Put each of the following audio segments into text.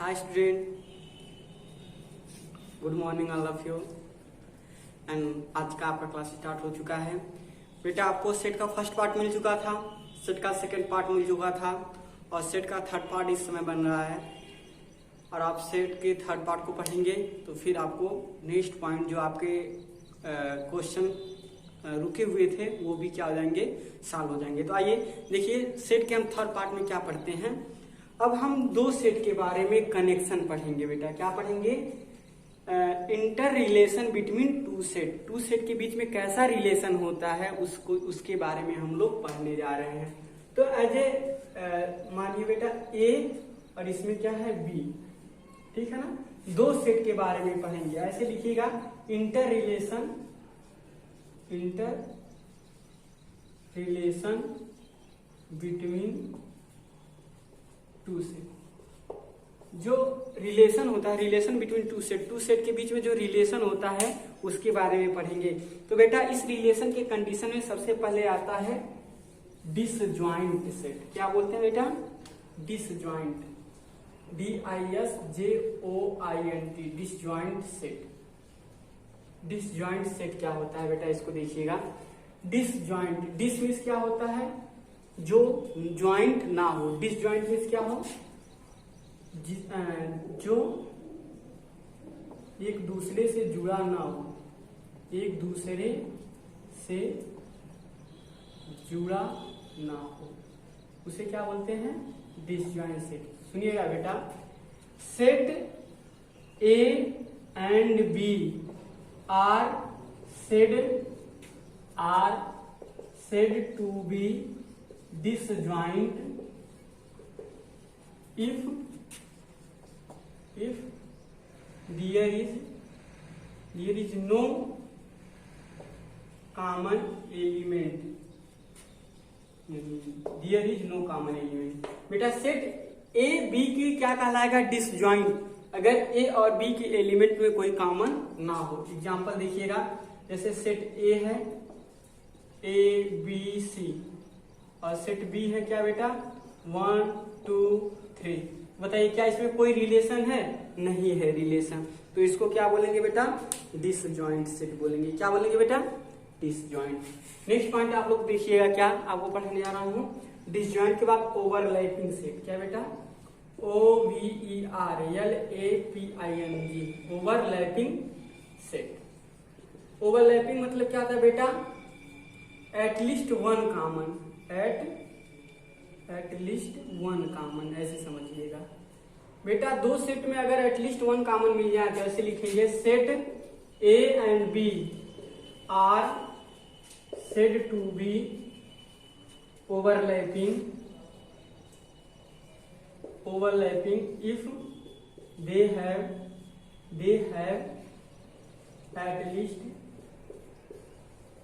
Hi student, good morning all of you. And आज का आपका क्लास स्टार्ट हो चुका है। बेटा आपको सेट का फर्स्ट पार्ट मिल चुका था, सेट का सेकंड पार्ट मिल चुका था और सेट का थर्ड पार्ट इस समय बन रहा है। और आप सेट के थर्ड पार्ट को पढ़ेंगे तो फिर आपको नेक्स्ट पॉइंट जो आपके क्वेश्चन रुके हुए थे वो भी क्या हो जाएंगे, सॉल्व हो जाएंगे। तो आइए देखिए सेट के हम थर्ड पार्ट में क्या पढ़ते हैं। अब हम दो सेट के बारे में कनेक्शन पढ़ेंगे। बेटा क्या पढ़ेंगे? Inter relation between two set के बीच में कैसा रिलेशन होता है उसको, उसके बारे में हम लोग पढ़ने जा रहे हैं। तो एज ए मानिए बेटा ए और इसमें क्या है बी, ठीक है ना। दो सेट के बारे में पढ़ेंगे। ऐसे लिखिएगा inter relation between two set. जो रिलेशन होता है, रिलेशन बिटवीन टू सेट के बीच में जो रिलेशन होता है उसके बारे में पढ़ेंगे। तो बेटा इस रिलेशन के कंडीशन में सबसे पहले आता है डिसजॉइंट सेट। क्या बोलते हैं बेटा? Disjoint, DISJOINT, disjoint set. Disjoint set क्या होता है बेटा, इसको देखिएगा। डिसजॉइंट, डिस मीन्स क्या होता है? जो ज्वाइंट ना हो। डिसजॉइंट मीन्स क्या हो? जो एक दूसरे से जुड़ा ना हो, एक दूसरे से जुड़ा ना हो, उसे क्या बोलते हैं? Disjoint set. सुनिएगा बेटा, set A and B are said to be disjoint if there is no common element। there is no common element। बेटा सेट ए बी की क्या कहलाएगा? डिसजॉइंट, अगर ए और बी के एलिमेंट में कोई कॉमन ना हो। एग्जांपल देखिएगा, जैसे सेट ए है ABC और सेट बी है क्या बेटा? 1 2 3। बताइए क्या इसमें कोई रिलेशन है? नहीं है रिलेशन। तो इसको क्या बोलेंगे बेटा? डिसजॉइंट सेट बोलेंगे। क्या बोलेंगे बेटा? डिसजॉइंट। नेक्स्ट पॉइंट आप लोग देखिएगा, क्या आपको पढ़ने जा रहा हूं। डिसजॉइंट के बाद ओवरलैपिंग सेट। क्या बेटा? OVERLAPING, overlapping set. ओवरलैपिंग मतलब क्या था बेटा? At least one common, at least one common, ऐसे समझिएगा बेटा। दो सेट में अगर एटलीस्ट वन कॉमन मिल जाए तो ऐसे लिखेंगे set A and B are said to be overlapping if they have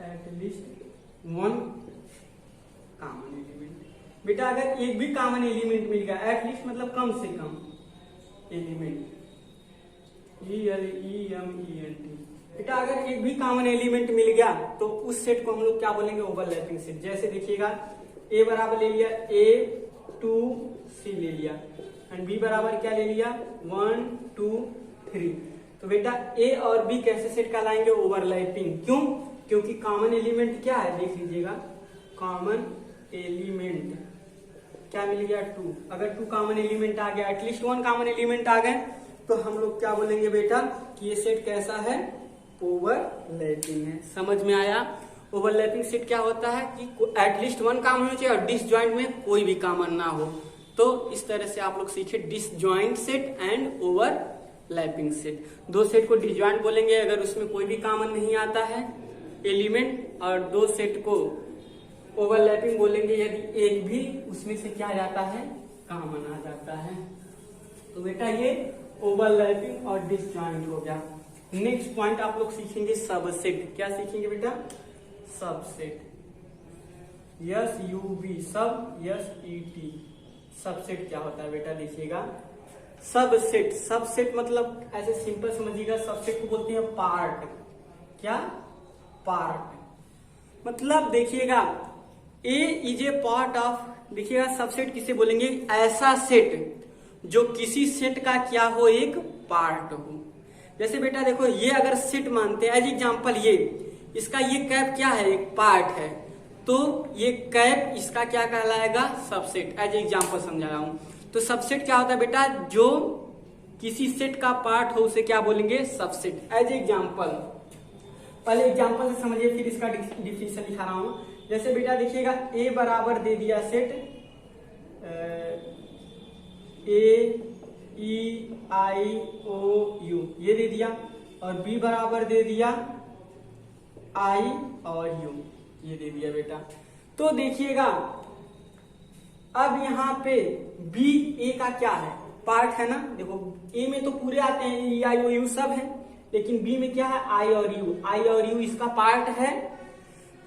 at least one common element. बेटा अगर एक भी कॉमन एलिमेंट मिल गया, एटलीस्ट मतलब कम से कम एलिमेंट, ELEMENT। बेटा अगर एक भी कॉमन एलिमेंट मिल गया तो उस सेट को हम लोग क्या बोलेंगे? Overlapping set. जैसे देखिएगा ए बराबर ले लिया A2C ले लिया एंड बी बराबर क्या ले लिया? 1 2 3। तो बेटा ए और बी कैसे सेट कहलाएंगे? ओवरलैपिंग। क्यों? क्योंकि कॉमन एलिमेंट क्या है देख लीजिएगा। कॉमन एलिमेंट क्या मिल गया? 2। अगर 2 कॉमन एलिमेंट आ गया, एटलीस्ट वन कॉमन एलिमेंट आ गए, तो हम लोग क्या बोलेंगे बेटा कि ये सेट कैसा है? ओवरलैपिंग है। समझ में आया? ओवरलैपिंग सेट क्या होता है कि एटलीस्ट वन कॉमन होना चाहिए और डिसजॉइंट में कोई भी कॉमन ना हो। तो इस तरह से आप लोग सीखे disjoint set and overlapping set. दो सेट को डिसजॉइंट बोलेंगे अगर उसमें कोई भी कॉमन नहीं आता है एलिमेंट, और दो सेट को ओवरलैपिंग बोलेंगे यदि एक भी उसमें से क्या आ जाता है? कॉमन आ जाता है। तो बेटा ये ओवरलैपिंग और डिसजॉइंट हो गया। नेक्स्ट पॉइंट आप लोग सीखेंगे सबसेट। क्या सीखेंगे बेटा? सबसेट। SUB, सब SET। सबसेट क्या होता है बेटा? देखिएगा सबसेट, सबसेट मतलब ऐसे सिंपल समझिएगा, सबसेट को बोलते हैं पार्ट। क्या? पार्ट। मतलब देखिएगा ए इज ए पार्ट ऑफ, देखिएगा सबसेट किसे बोलेंगे? ऐसा सेट जो किसी सेट का क्या हो, एक पार्ट हो। जैसे बेटा देखो, ये अगर सेट मानते हैं एज एग्जांपल, ये इसका ये कैप क्या है, एक पार्ट है, तो ये कैप इसका क्या कहलाएगा, सबसेट। एज एग्जांपल समझा रहा हूं। तो सबसेट क्या होता है बेटा, जो किसी सेट का पार्ट हो उसे क्या बोलेंगे, सबसेट। एज एग्जांपल, पहले एग्जांपल से समझिए, फिर इसका डिफिनेशन लिखा रहा हूं। जैसे बेटा देखिएगा, ए बराबर दे दिया set A E I O you, ये दे दिया, और बी बराबर दे दिया आई और यू, ये दे दिया बेटा। तो देखिएगा अब यहाँ पे बी ए का क्या है, पार्ट है ना। देखो ए में तो पूरे आते हैं, ई आई ओ यू सब है, लेकिन बी में क्या है, आई और यू। आई और यू इसका पार्ट है।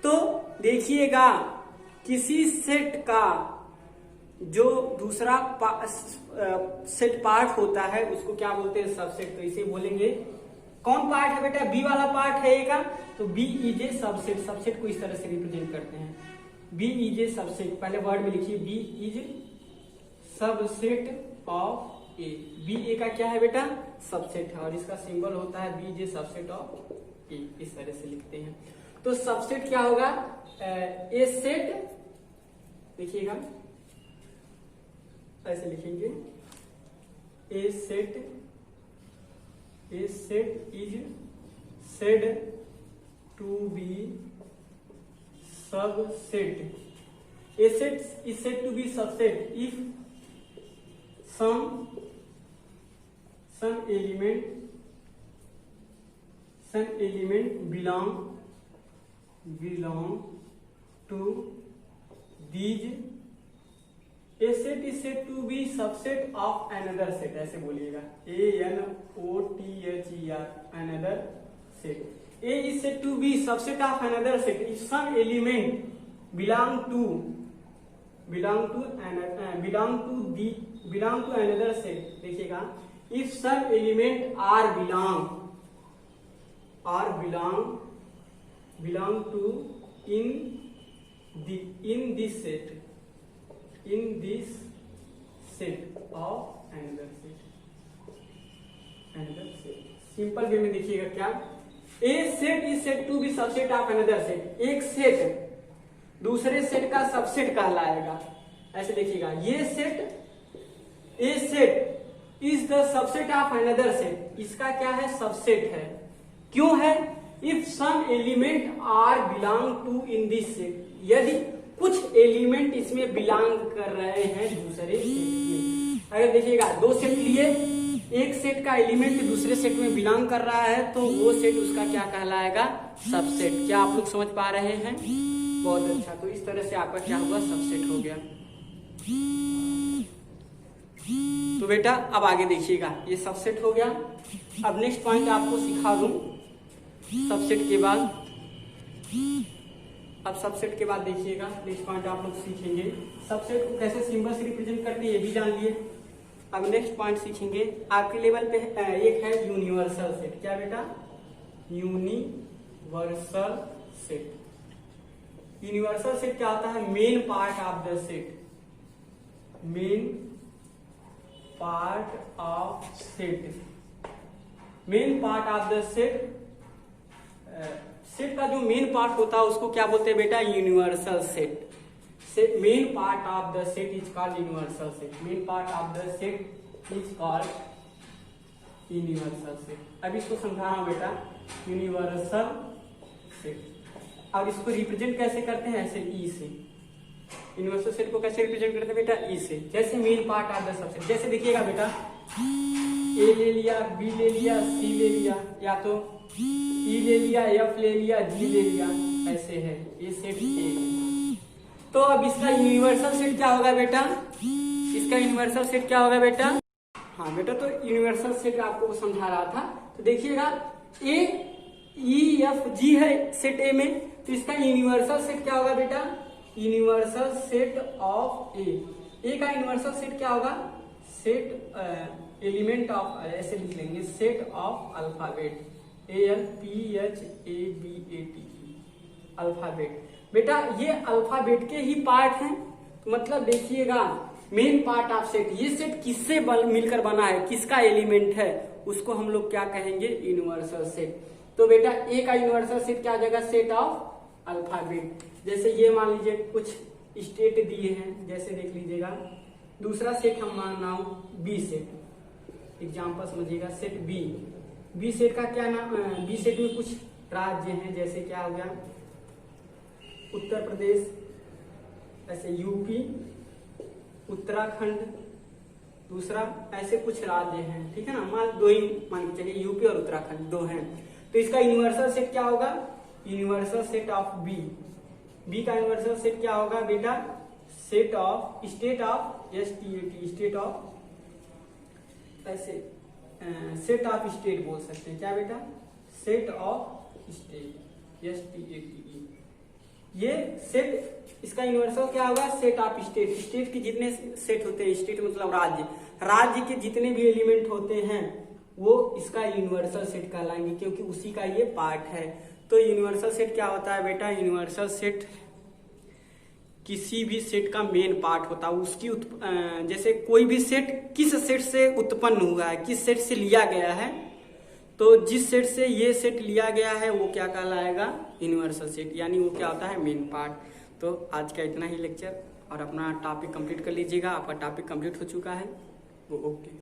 तो देखिएगा, किसी सेट का जो दूसरा सेट पार्ट होता है उसको क्या बोलते हैं, सबसेट। तो इसे बोलेंगे, कौन पार्ट है बेटा, बी वाला पार्ट है ए का, तो B is a subset. Subset को इस तरह से रिप्रेजेंट करते हैं, बी इज ए सबसेट। पहले वर्ड में लिखिए, B is subset of A. B A का क्या है बेटा, सबसेट है, और इसका सिंबल होता है B is a subset of A. इस तरह से लिखते हैं। तो सबसेट क्या होगा, ए सेट, देखिएगा ऐसे लिखेंगे, a set is said to be subset. A set is said to be subset if some element belong to these. A set is said to be subset of another set. ऐसे बोलिएगा, ANOTHER, another set. A is said to be subset of another set if some element belong to another set. देखिएगा, if some element belong to in this set of another set. Simple way में देखिएगा क्या, a set is set to be subset of another set. एक set दूसरे set का subset कहलाएगा। ऐसे देखिएगा, ये set, a set is the subset of another set. इसका क्या है, सबसेट है। क्यों है, if some element are belong to in this set, यदि कुछ एलिमेंट इसमें बिलोंग कर रहे हैं दूसरे सेट में। अगर देखिएगा, दो सेट लिए, एक सेट का एलिमेंट दूसरे सेट में बिलोंग कर रहा है, तो वो सेट उसका क्या कहलाएगा, सबसेट। क्या आप लोग समझ पा रहे हैं? बहुत अच्छा। तो इस तरह से आपका क्या हुआ, सबसेट हो गया। तो बेटा अब आगे देखिएगा, ये सबसेट हो गया। अब नेक्स्ट पॉइंट आपको सिखा दूं सबसेट के बाद। अब सबसेट के बाद देखिएगा, नेक्स्ट पॉइंट आप लोग सीखेंगे सबसेट को कैसे सिंबल से रिप्रेजेंट करते हैं, ये भी जान लिए। अब नेक्स्ट पॉइंट सीखेंगे, आपके लेवल पे एक है यूनिवर्सल सेट। क्या बेटा, यूनिवर्सल सेट। यूनिवर्सल सेट क्या होता है, main part of the set. Main part of the set. Set का जो मेन पार्ट होता है उसको क्या बोलते हैं बेटा, universal set. Main part of the set is called universal set. Main part of the set is called universal set. अब इसको समझा रहा हूं बेटा, यूनिवर्सल सेट। अब इसको रिप्रेजेंट कैसे करते हैं, ऐसे ई से। यूनिवर्सल सेट को कैसे रिप्रेजेंट करते हैं बेटा, ई से। जैसे main part of the subset, जैसे देखिएगा बेटा, ए ले लिया, बी ले लिया, सी ले लिया, या तो ई ले लिया, एफ ले लिया, जी ले लिया, ऐसे है। ये सेट ए है। तो अब इसका यूनिवर्सल सेट क्या होगा बेटा, इसका यूनिवर्सल सेट क्या होगा बेटा। हाँ बेटा, तो यूनिवर्सल सेट आपको समझा रहा था। तो देखिएगा, ए ई एफ जी है सेट ए में, तो इसका यूनिवर्सल सेट क्या होगा बेटा, यूनिवर्सल सेट ऑफ ए। ए का यूनिवर्सल सेट क्या होगा, सेट एलिमेंट ऑफ, ऐसे लिख लेंगे, set of alphabet, ALPHABET, alphabet. बेटा ये अल्फाबेट के ही पार्ट हैं। तो मतलब देखिएगा, मेन पार्ट ऑफ सेट, ये सेट किससे मिलकर बना है, किसका एलिमेंट है, उसको हम लोग क्या कहेंगे, यूनिवर्सल सेट। तो बेटा ए का यूनिवर्सल सेट क्या आ जाएगा, सेट ऑफ अल्फाबेट। जैसे ये मान लीजिए कुछ स्टेट दिए हैं, जैसे देख लीजिएगा, दूसरा सेट हम मान रहा हूं बी सेट, एग्जाम्पल समझिएगा, सेट बी। बी सेट का क्या नाम, बी सेट में कुछ राज्य हैं, जैसे क्या हो गया, उत्तर प्रदेश, ऐसे यूपी, उत्तराखंड, दूसरा ऐसे कुछ राज्य हैं, ठीक है ना, मान दो ही मान के चलिए, यूपी और उत्तराखंड दो हैं। तो इसका यूनिवर्सल सेट क्या होगा, universal set of B. B का यूनिवर्सल सेट क्या होगा बेटा, set of state of STAT, state of, ऐसे सेट ऑफ स्टेट बोल सकते हैं, क्या बेटा, सेट ऑफ स्टेट, STATE। ये सेट, इसका यूनिवर्सल क्या होगा, सेट ऑफ स्टेट। स्टेट के जितने सेट होते हैं, स्टेट मतलब राज्य, राज्य के जितने भी एलिमेंट होते हैं वो इसका यूनिवर्सल सेट कहलाएंगे, क्योंकि उसी का ये पार्ट है। तो यूनिवर्सल सेट क्या होता है बेटा, यूनिवर्सल सेट किसी भी सेट का मेन पार्ट होता है, उसकी जैसे कोई भी सेट किस सेट से उत्पन्न हुआ है, किस सेट से लिया गया है, तो जिस सेट से ये सेट लिया गया है वो क्या कहलाएगा, यूनिवर्सल सेट, यानी वो क्या होता है, मेन पार्ट। तो आज का इतना ही लेक्चर, और अपना टॉपिक कंप्लीट कर लीजिएगा। आपका टॉपिक कंप्लीट हो चुका है, वो ओके।